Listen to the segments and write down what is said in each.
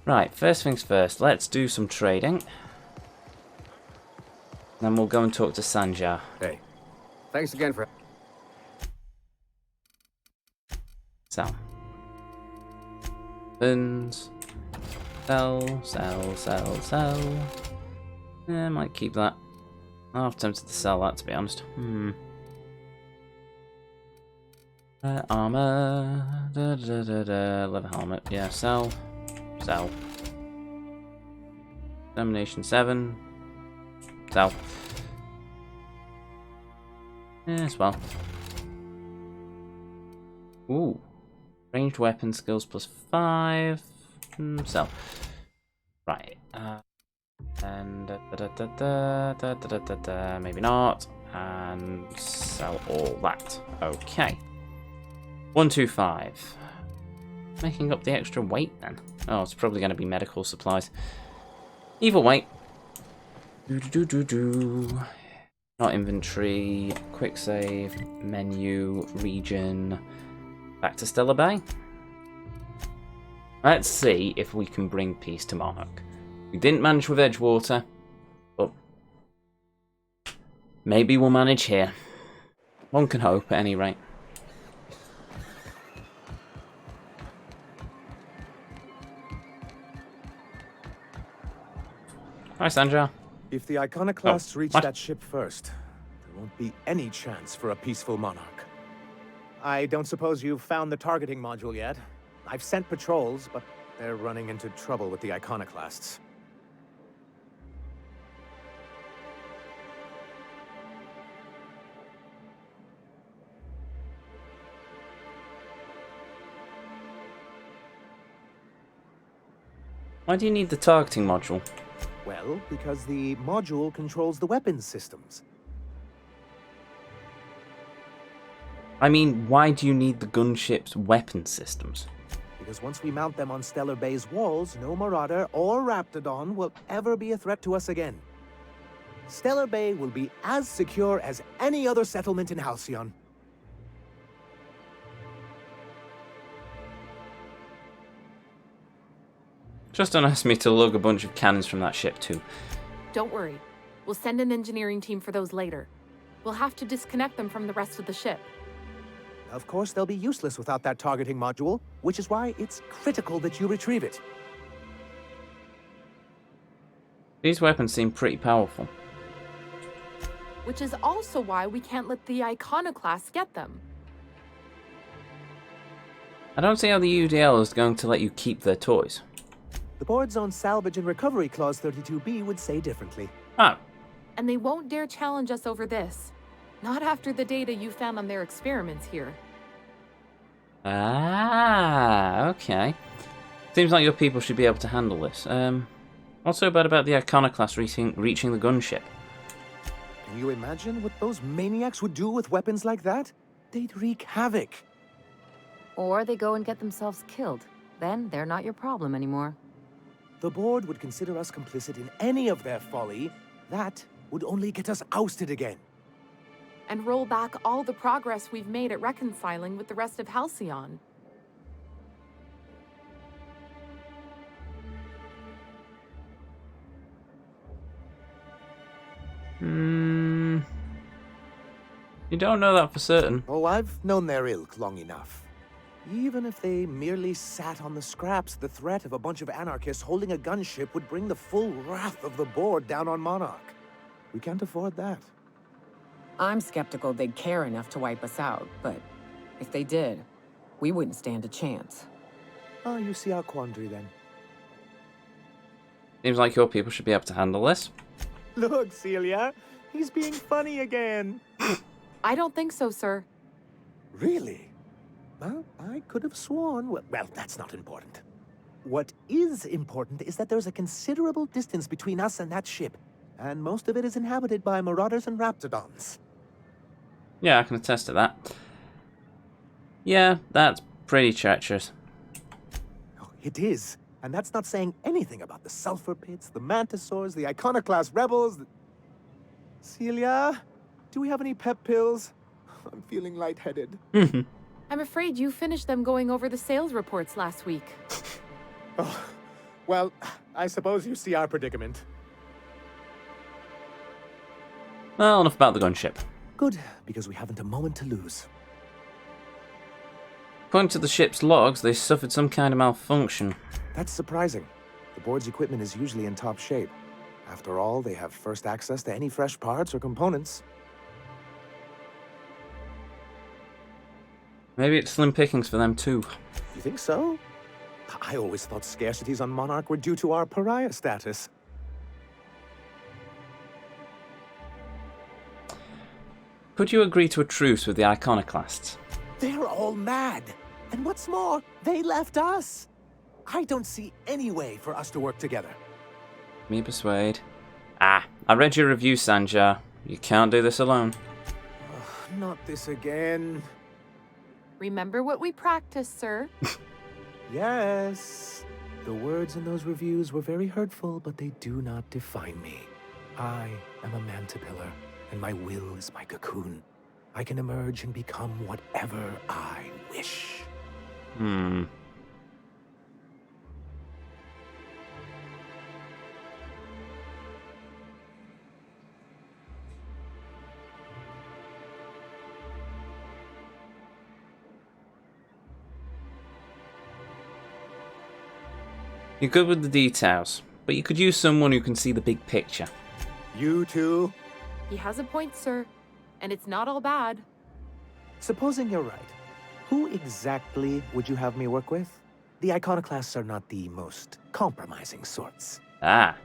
Right, first things first, let's do some trading. Then we'll go and talk to Sanjar. Hey, thanks again for... Sell. Burns. Sell, sell, sell, sell. Yeah, might keep that. I'm tempted to sell that, to be honest. Armor. Leather helmet. Yeah, sell. Sell. Domination 7. Sell. As well. Ooh. Ranged weapon skills +5. Sell. Right. And maybe not. And sell all that. Okay. 125. Making up the extra weight then. Oh, it's probably going to be medical supplies. Either way. Not inventory. Quick save. Menu. Region. Back to Stellar Bay. Let's see if we can bring peace to Monarch. We didn't manage with Edgewater, but maybe we'll manage here. One can hope, at any rate. Hi, Sanjar. If the Iconoclasts reach what? that ship first, there won't be any chance for a peaceful monarch. I don't suppose you've found the targeting module yet. I've sent patrols, but they're running into trouble with the Iconoclasts. Why do you need the targeting module? Well, because the module controls the weapons systems. I mean, why do you need the gunship's weapon systems? Because once we mount them on Stellar Bay's walls, no Marauder or Raptidon will ever be a threat to us again. Stellar Bay will be as secure as any other settlement in Halcyon. Just don't ask me to lug a bunch of cannons from that ship too. Don't worry. We'll send an engineering team for those later. We'll have to disconnect them from the rest of the ship. Of course, they'll be useless without that targeting module, which is why it's critical that you retrieve it. These weapons seem pretty powerful. Which is also why we can't let the Iconoclasts get them. I don't see how the UDL is going to let you keep their toys. The board's own salvage and recovery clause 32B would say differently. Oh. And they won't dare challenge us over this. Not after the data you found on their experiments here. Ah, okay. Seems like your people should be able to handle this. What's so bad about the Iconoclast reaching the gunship? Can you imagine what those maniacs would do with weapons like that? They'd wreak havoc. Or they go and get themselves killed. Then they're not your problem anymore. The board would consider us complicit in any of their folly. That would only get us ousted again. And roll back all the progress we've made at reconciling with the rest of Halcyon. You don't know that for certain. Oh, I've known their ilk long enough. Even if they merely sat on the scraps, the threat of a bunch of anarchists holding a gunship would bring the full wrath of the board down on Monarch. We can't afford that. I'm skeptical they'd care enough to wipe us out, but if they did, we wouldn't stand a chance. Oh, you see our quandary then. Seems like your people should be able to handle this. Look, Celia, he's being funny again. I don't think so, sir. Really? Well, I could have sworn... Well, that's not important. What is important is that there's a considerable distance between us and that ship, and most of it is inhabited by Marauders and Raptidons. Yeah, I can attest to that. Yeah, that's pretty treacherous. Oh, it is. And that's not saying anything about the Sulfur Pits, the Mantisaurs, the Iconoclast Rebels... Celia, do we have any pep pills? I'm feeling lightheaded. I'm afraid you finished them going over the sales reports last week. Oh, Well, I suppose you see our predicament. Well, enough about the gunship. Good, because we haven't a moment to lose. According to the ship's logs, they suffered some kind of malfunction. That's surprising. The board's equipment is usually in top shape. After all, they have first access to any fresh parts or components. Maybe it's slim pickings for them too. You think so? I always thought scarcities on Monarch were due to our pariah status. Could you agree to a truce with the iconoclasts? They're all mad. And what's more, they left us. I don't see any way for us to work together. Me persuade. Ah, I read your review, Sanjar. You can't do this alone. Not this again. Remember what we practiced, sir. Yes. The words in those reviews were very hurtful, but they do not define me. I am a mantipillar, and my will is my cocoon. I can emerge and become whatever I wish. You're good with the details, but you could use someone who can see the big picture. You too? He has a point, sir. And it's not all bad. Supposing you're right, who exactly would you have me work with? The iconoclasts are not the most compromising sorts. Ah.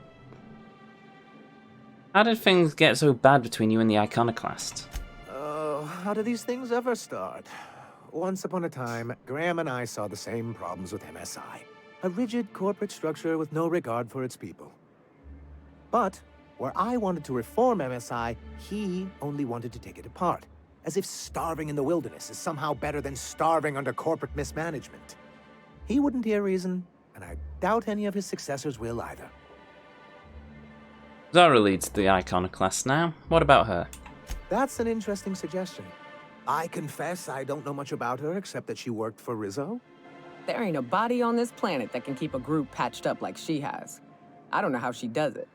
How did things get so bad between you and the iconoclasts? How do these things ever start? Once upon a time, Graham and I saw the same problems with MSI. A rigid corporate structure with no regard for its people. But where I wanted to reform MSI, he only wanted to take it apart. As if starving in the wilderness is somehow better than starving under corporate mismanagement. He wouldn't hear reason, and I doubt any of his successors will either. Zara leads the iconoclast now. What about her? That's an interesting suggestion. I confess I don't know much about her except that she worked for Rizzo. There ain't a body on this planet that can keep a group patched up like she has. I don't know how she does it.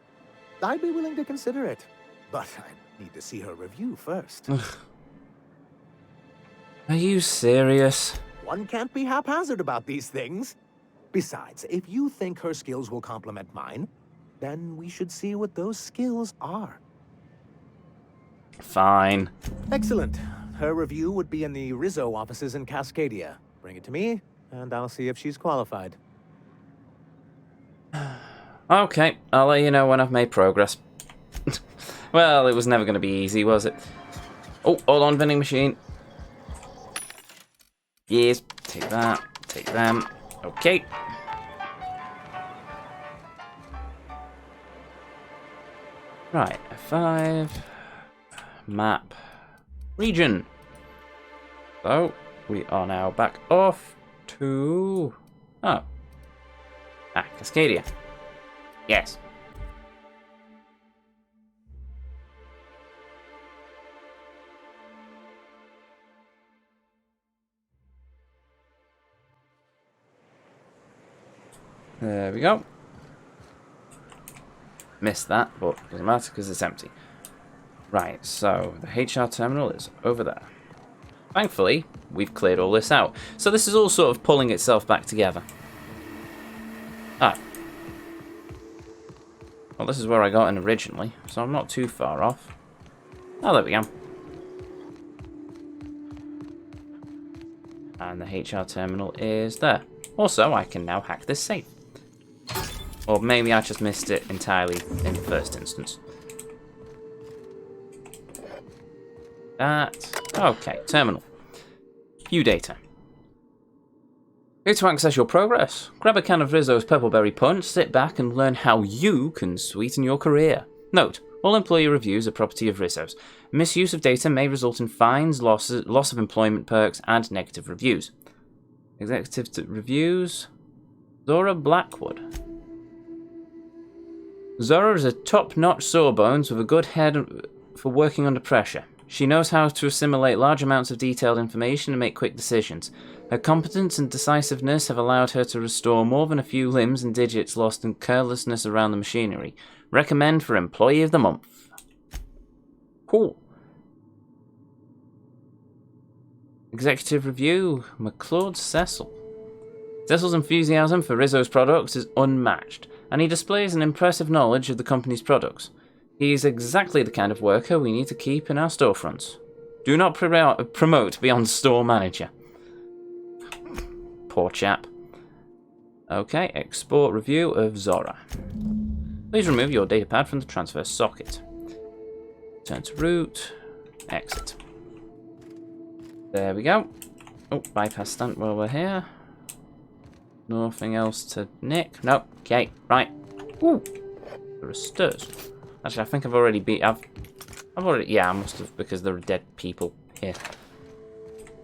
I'd be willing to consider it, but I need to see her review first. Are you serious? One can't be haphazard about these things. Besides, if you think her skills will complement mine, then we should see what those skills are. Fine. Excellent. Her review would be in the Rizzo offices in Cascadia. Bring it to me, and I'll see if she's qualified. Okay, I'll let you know when I've made progress. Well, it was never going to be easy, was it? Oh, hold on, vending machine. Yes, take that, take them. Okay. Right, F5. Map. Region. So, we are now back off to... Oh. Ah, Cascadia. Yes. There we go. Missed that, but doesn't matter because it's empty. Right, so the HR terminal is over there. Thankfully, we've cleared all this out. So this is all sort of pulling itself back together. Ah. Well, this is where I got in originally, so I'm not too far off. Oh, there we go. And the HR terminal is there. Also, I can now hack this safe. Or maybe I just missed it entirely in the first instance. That. Okay, terminal. View data. Here to access your progress. Grab a can of Rizzo's Purpleberry Punch, sit back and learn how you can sweeten your career. Note, all employee reviews are property of Rizzo's. Misuse of data may result in fines, loss of employment perks, and negative reviews. Executive reviews. Zora Blackwood. Zora is a top-notch sawbones with a good head for working under pressure. She knows how to assimilate large amounts of detailed information and make quick decisions. Her competence and decisiveness have allowed her to restore more than a few limbs and digits lost in carelessness around the machinery. Recommend for Employee of the Month. Cool. Executive Review, McClaude Cecil. Cecil's enthusiasm for Rizzo's products is unmatched, and he displays an impressive knowledge of the company's products. He's exactly the kind of worker we need to keep in our storefronts. Do not promote beyond store manager. Poor chap. Okay, export review of Zora. Please remove your datapad from the transfer socket. Turn to root. Exit. There we go. Oh, bypass stunt while we're here. Nothing else to nick. Nope. Okay, right. Ooh. There are stairs. Actually, I think I've already beat. I've already. Yeah, I must have, because there are dead people here.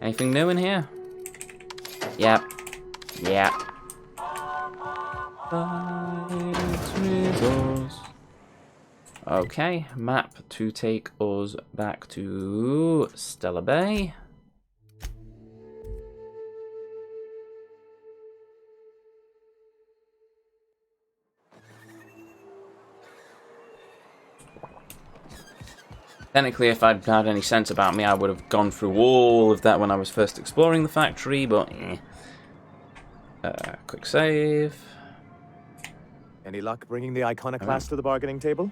Anything new in here? Yep. Yeah. Okay, map to take us back to Stella Bay. Technically, if I'd had any sense about me, I would have gone through all of that when I was first exploring the factory, but quick save. Any luck bringing the iconoclast to the bargaining table?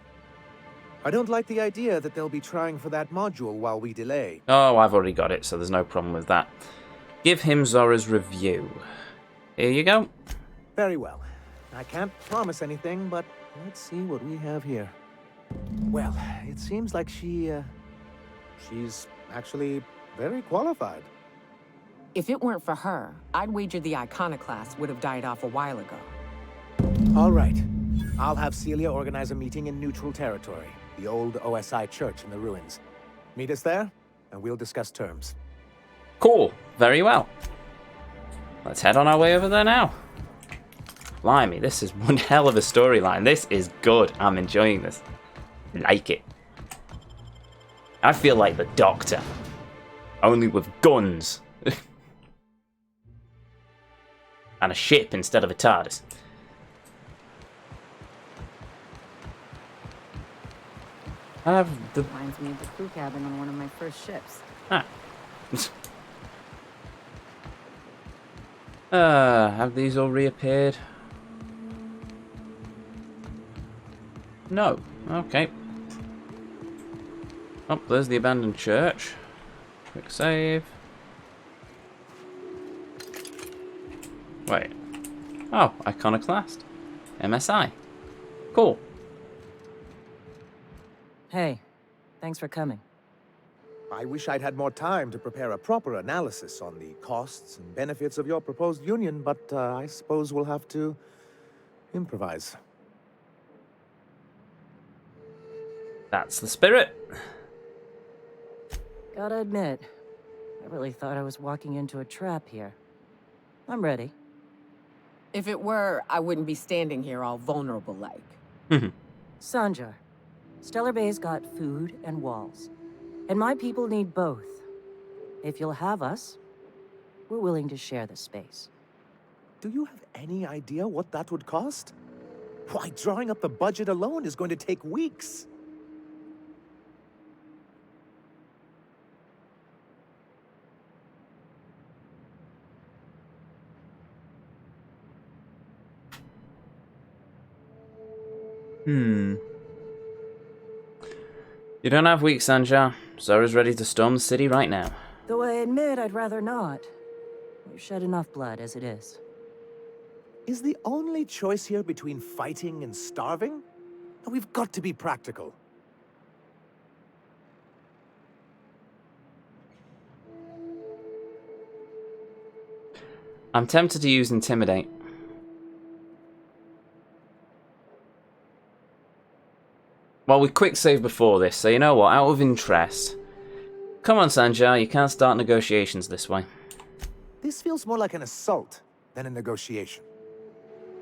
I don't like the idea that they'll be trying for that module while we delay. Oh, I've already got it, so there's no problem with that. Give him Zora's review. Here you go. Very well. I can't promise anything, but let's see what we have here. Well, it seems like she's actually very qualified. If it weren't for her, I'd wager the iconoclast would have died off a while ago. All right. I'll have Celia organize a meeting in neutral territory, the old OSI church in the ruins. Meet us there, and we'll discuss terms. Cool. Very well. Let's head on our way over there now. Blimey, this is one hell of a storyline. This is good. I'm enjoying this. Like it. I feel like the Doctor. Only with guns. And a ship instead of a TARDIS. Reminds me of the crew cabin on one of my first ships. Ah. Have these all reappeared? No. Okay. Oh, there's the abandoned church. Quick save. Wait. Oh, iconoclast. MSI. Cool. Hey, thanks for coming. I wish I'd had more time to prepare a proper analysis on the costs and benefits of your proposed union, but I suppose we'll have to improvise. That's the spirit. Gotta admit, I really thought I was walking into a trap here. I'm ready. If it were, I wouldn't be standing here all vulnerable like. Sanjar, Stellar Bay's got food and walls. And my people need both. If you'll have us, we're willing to share the space. Do you have any idea what that would cost? Why, drawing up the budget alone is going to take weeks. You don't have weeks, Sanjar. Zora's ready to storm the city right now. Though I admit I'd rather not. We've shed enough blood as it is. Is the only choice here between fighting and starving? We've got to be practical. I'm tempted to use Intimidate. Well, we quick save before this, so you know what, out of interest. Come on, Sanjar, you can't start negotiations this way. This feels more like an assault than a negotiation.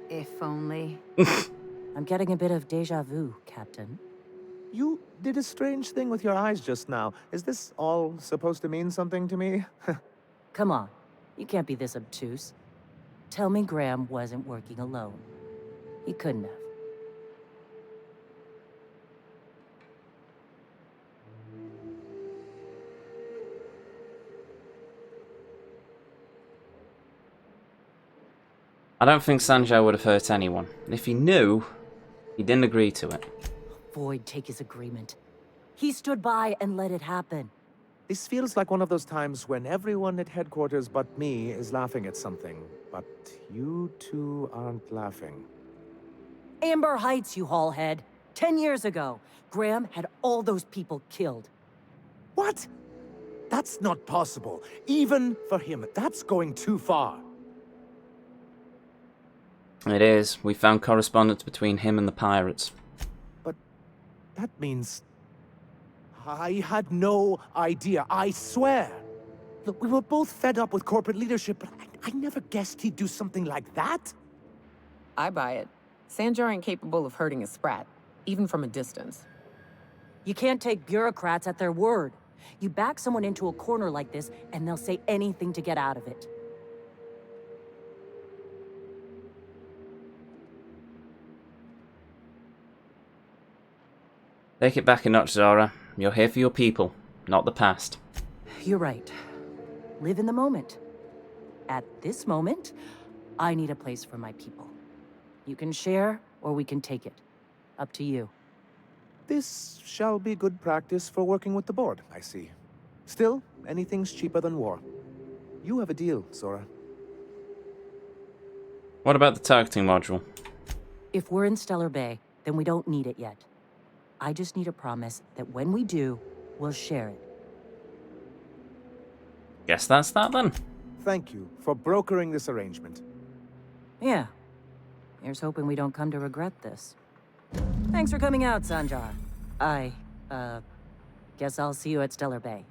If only. I'm getting a bit of deja vu, Captain. You did a strange thing with your eyes just now. Is this all supposed to mean something to me? Come on. You can't be this obtuse. Tell me Graham wasn't working alone. He couldn't have. I don't think Sanjay would have hurt anyone. And if he knew, he didn't agree to it. Void take his agreement. He stood by and let it happen. This feels like one of those times when everyone at headquarters but me is laughing at something. But you two aren't laughing. Amber Heights, you haulhead. 10 years ago, Graham had all those people killed. What? That's not possible. Even for him, that's going too far. It is. We found correspondence between him and the pirates. But that means... I had no idea, I swear. Look, we were both fed up with corporate leadership, but I never guessed he'd do something like that. I buy it. Sanjar ain't capable of hurting a sprat, even from a distance. You can't take bureaucrats at their word. You back someone into a corner like this, and they'll say anything to get out of it. Take it back a notch, Zara. You're here for your people, not the past. You're right. Live in the moment. At this moment, I need a place for my people. You can share, or we can take it. Up to you. This shall be good practice for working with the board, I see. Still, anything's cheaper than war. You have a deal, Zora. What about the targeting module? If we're in Stellar Bay, then we don't need it yet. I just need a promise that when we do, we'll share it. Guess that's that then. Thank you for brokering this arrangement. Yeah. Here's hoping we don't come to regret this. Thanks for coming out, Sanjar. Guess I'll see you at Stellar Bay.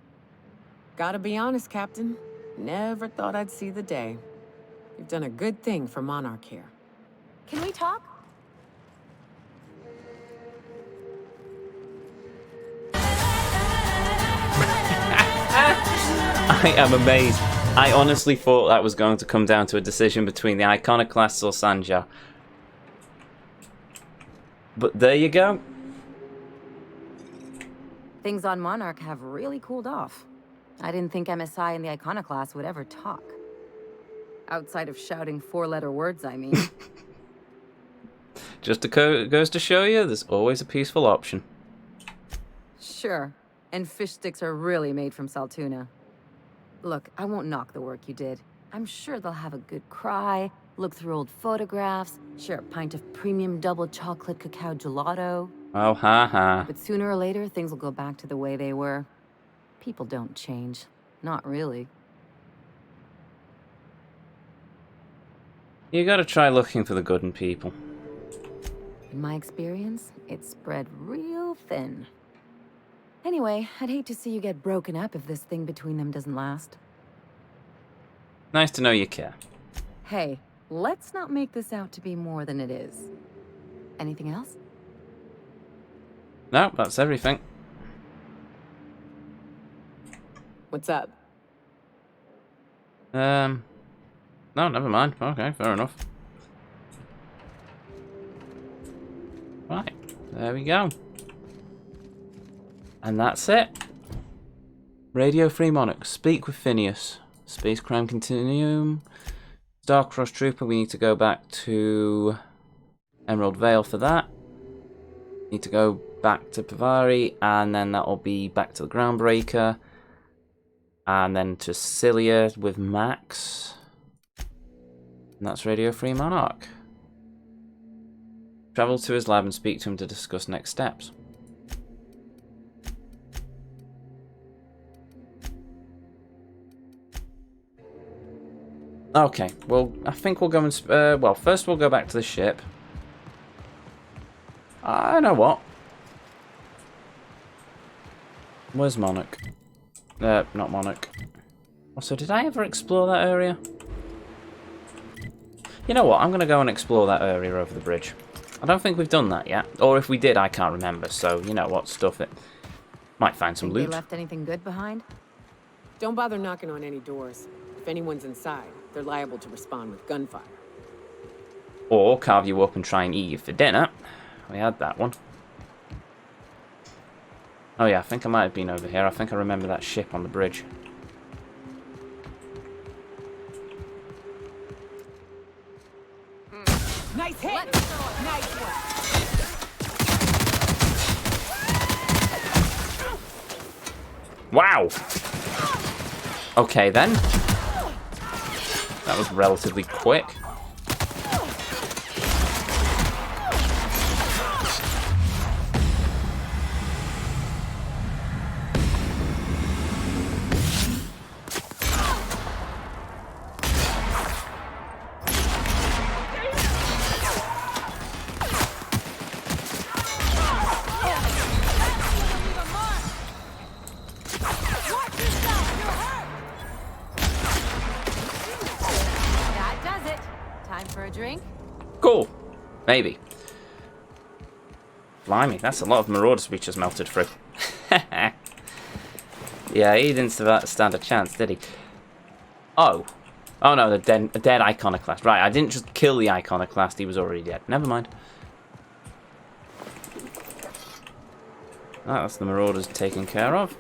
Gotta be honest, Captain. Never thought I'd see the day. You've done a good thing for Monarch here. Can we talk? I am amazed. I honestly thought that was going to come down to a decision between the Iconoclasts or Sanjar. But there you go. Things on Monarch have really cooled off. I didn't think MSI and the Iconoclast would ever talk. Outside of shouting four-letter words, I mean. Just goes to show you, there's always a peaceful option. Sure. And fish sticks are really made from Saltuna. Look, I won't knock the work you did. I'm sure they'll have a good cry, look through old photographs, share a pint of premium double chocolate cacao gelato. Oh, ha ha. But sooner or later, things will go back to the way they were. People don't change. Not really. You gotta try looking for the good in people. In my experience, it's spread real thin. Anyway, I'd hate to see you get broken up if this thing between them doesn't last. Nice to know you care. Hey, let's not make this out to be more than it is. Anything else? No, that's everything. What's up? No, never mind. Okay, fair enough. Right, there we go. And that's it. Radio Free Monarch. Speak with Phineas. Space Crime Continuum. Starcross Trooper. We need to go back to Emerald Vale for that. Need to go back to Pavari, and then that'll be back to the Groundbreaker. And then to Cilia with Max. And that's Radio Free Monarch. Travel to his lab and speak to him to discuss next steps. Okay, well, I think we'll go and... well, first we'll go back to the ship. I know what. Where's Monarch? Not Monarch. Also, did I ever explore that area? You know what, I'm going to go and explore that area over the bridge. I don't think we've done that yet. Or if we did, I can't remember. So, you know what, stuff it. Might find some Think loot. they left anything good behind? Don't bother knocking on any doors. If anyone's inside, they're liable to respond with gunfire. Or carve you up and try and eat you for dinner. We had that one. Oh yeah, I think I might have been over here. I think I remember that ship on the bridge. Nice hit! Nice one! Wow! Okay then. That was relatively quick. That does it. Time for a drink? Cool. Maybe. Blimey, that's a lot of Marauder's we just melted through. Yeah, he didn't stand a chance, did he? Oh. Oh no, the dead iconoclast. Right, I didn't just kill the iconoclast, he was already dead. Never mind. That's the Marauders taken care of.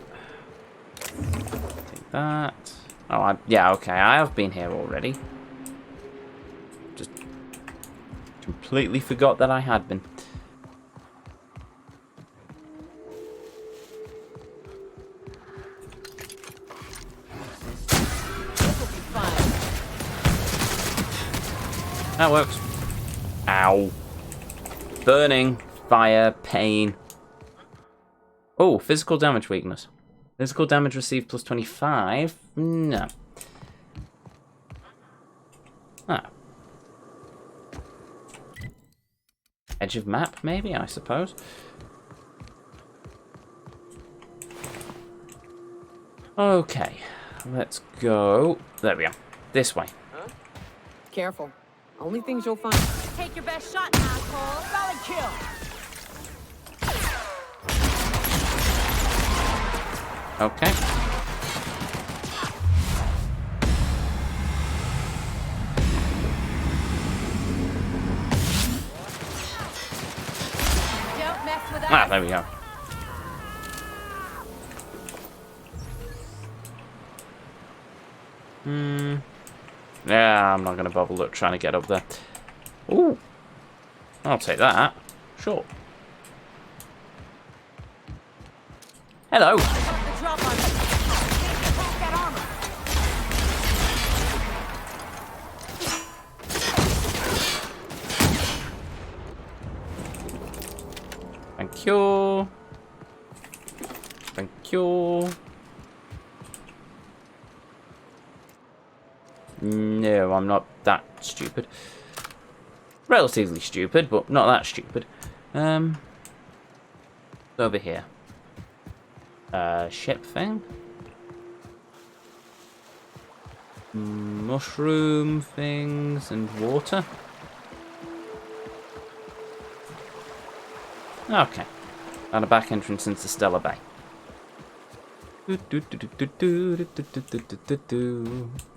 Take that. Oh, yeah, okay, I have been here already. Just completely forgot that I had been. That works. Ow. Burning, fire, pain. Oh, physical damage weakness. Physical damage received plus 25. No. Ah. Edge of map, maybe, I suppose. Okay. Let's go. There we are. This way. Careful. Only things you'll find. Take your best shot, asshole. Solid kill. Okay. Don't mess with us. Ah, there we go. Yeah, I'm not going to bother trying to get up there. Ooh. I'll take that. Sure. Hello. The drop on you. Take that armor. Thank you. Thank you. No, I'm not that stupid. Relatively stupid, but not that stupid. Over here. Ship thing. Mushroom things and water. Okay. And a back entrance into Stellar Bay.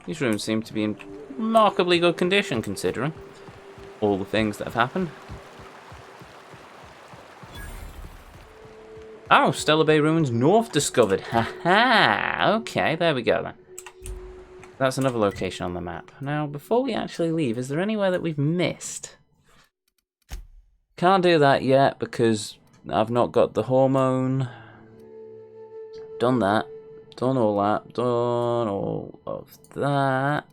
These rooms seem to be in remarkably good condition considering all the things that have happened. Oh, Stellar Bay Ruins North discovered. Haha. Okay, there we go then. That's another location on the map. Now, before we actually leave, is there anywhere that we've missed? Can't do that yet because I've not got the hormone. Done that. Done all that. Done all of that.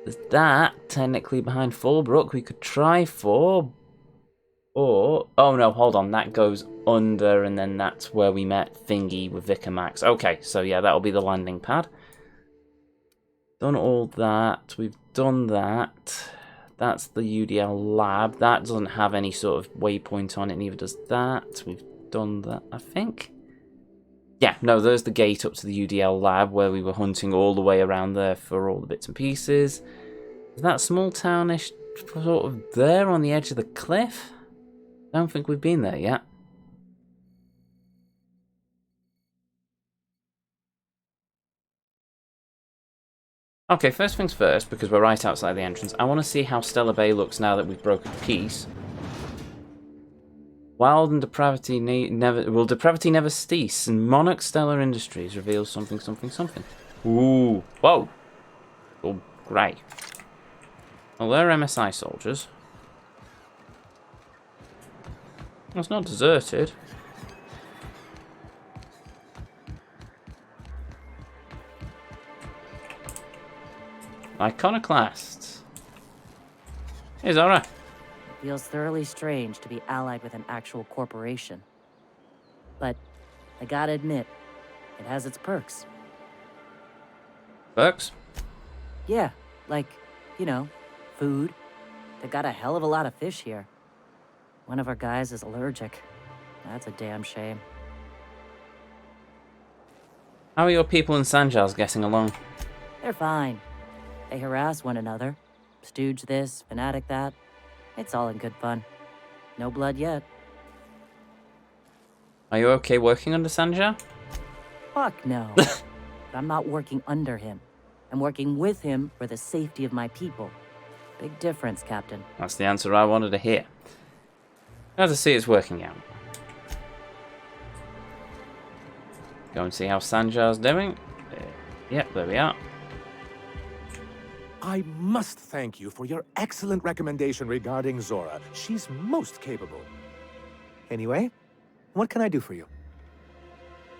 There's that technically behind Fallbrook we could try for. Or, oh no, hold on, that goes under and then that's where we met Thingy with Vicar Max. Okay, so yeah, that'll be the landing pad. Done all that, we've done that. That's the UDL lab. That doesn't have any sort of waypoint on it, neither does that. We've done that, I think. Yeah, no, there's the gate up to the UDL lab where we were hunting all the way around there for all the bits and pieces. Is that small townish sort of there on the edge of the cliff. I don't think we've been there yet. Okay, first things first, because we're right outside the entrance, I want to see how Stellar Bay looks now that we've broken peace. Wild and depravity will depravity never cease, and Monarch Stellar Industries reveals something. Ooh, whoa! Oh, grey. Well, they're MSI soldiers. Well, it's not deserted. Iconoclasts. Hey, Zora. It feels thoroughly strange to be allied with an actual corporation. But I gotta admit, it has its perks. Perks? Yeah, like, you know, food. They got a hell of a lot of fish here. One of our guys is allergic. That's a damn shame. How are your people in Sanjar's getting along? They're fine. They harass one another. Stooge this, fanatic that. It's all in good fun. No blood yet. Are you okay working under Sanjar? Fuck no. But I'm not working under him. I'm working with him for the safety of my people. Big difference, Captain. That's the answer I wanted to hear. Glad to see it's working out. Go and see how Sanjar's doing. Yep, there we are. I must thank you for your excellent recommendation regarding Zora. She's most capable. Anyway, what can I do for you?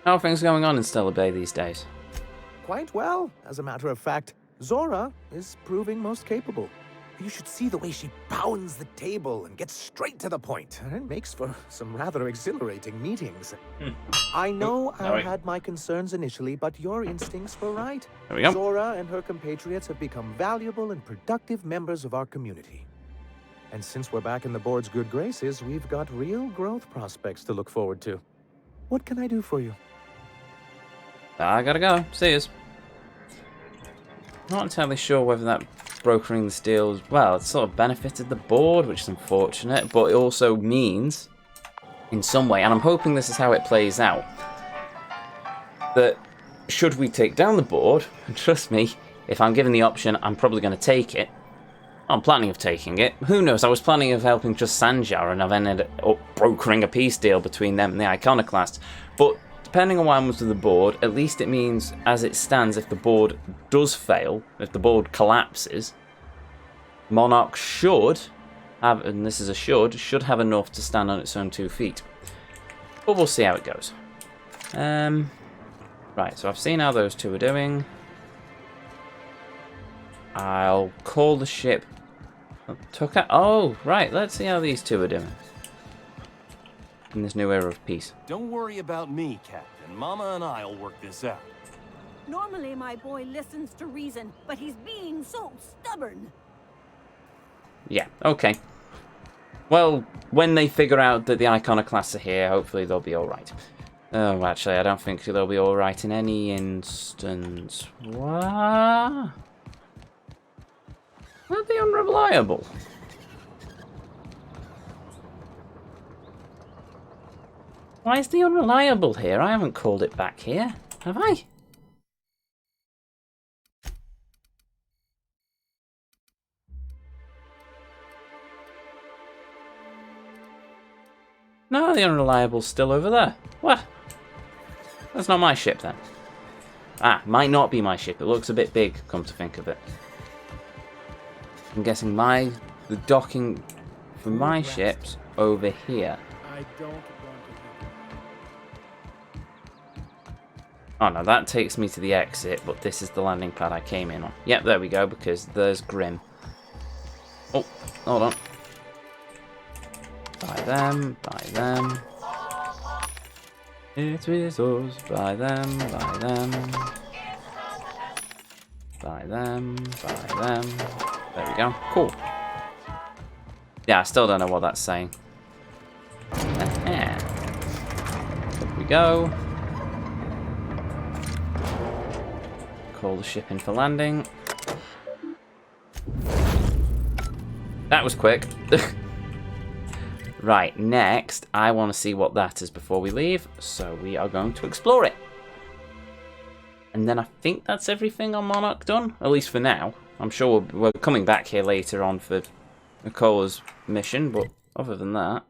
How are things going on in Stellar Bay these days? Quite well. As a matter of fact, Zora is proving most capable. You should see the way she pounds the table and gets straight to the point. It makes for some rather exhilarating meetings. I know I had my concerns initially, but your instincts were right. There we go. Zora and her compatriots have become valuable and productive members of our community. And since we're back in the board's good graces, we've got real growth prospects to look forward to. What can I do for you? I gotta go. See yous. Not entirely sure whether that brokering this deal, well, it sort of benefited the board, which is unfortunate, but it also means, in some way, and I'm hoping this is how it plays out, that should we take down the board, and trust me, if I'm given the option, I'm probably going to take it. I'm planning of taking it. Who knows? I was planning of helping just Sanjar, and I've ended up brokering a peace deal between them and the Iconoclasts. But depending on what happens to the board, at least it means, as it stands, if the board does fail, if the board collapses, Monarch should have, and this is a should have enough to stand on its own 2 feet. But we'll see how it goes. Right, so I've seen how those two are doing. I'll call the ship. Oh, right, let's see how these two are doing in this new era of peace. Don't worry about me, Captain. Mama and I'll work this out. Normally my boy listens to reason, but he's being so stubborn. Yeah, okay. Well, when they figure out that the Iconoclasts are here, hopefully they'll be alright. Oh, actually, I don't think they'll be alright in any instance. What? Are they unreliable? Why is the unreliable here? I haven't called it back here, have I? No, the unreliable's still over there. What? That's not my ship then. Ah, might not be my ship. It looks a bit big, come to think of it. I'm guessing the docking for my ship's over here. I don't want to. Oh no, that takes me to the exit, but this is the landing pad I came in on. Yep, there we go, because there's Grim. Oh, hold on. Buy them, buy them. It is us, buy them, buy them. Buy them, buy them. There we go, cool. Yeah, I still don't know what that's saying. There we go. Call the ship in for landing. That was quick. Right, next, I want to see what that is before we leave, so we are going to explore it. And then I think that's everything on Monarch done, at least for now. I'm sure we're coming back here later on for Nicola's mission, but other than that...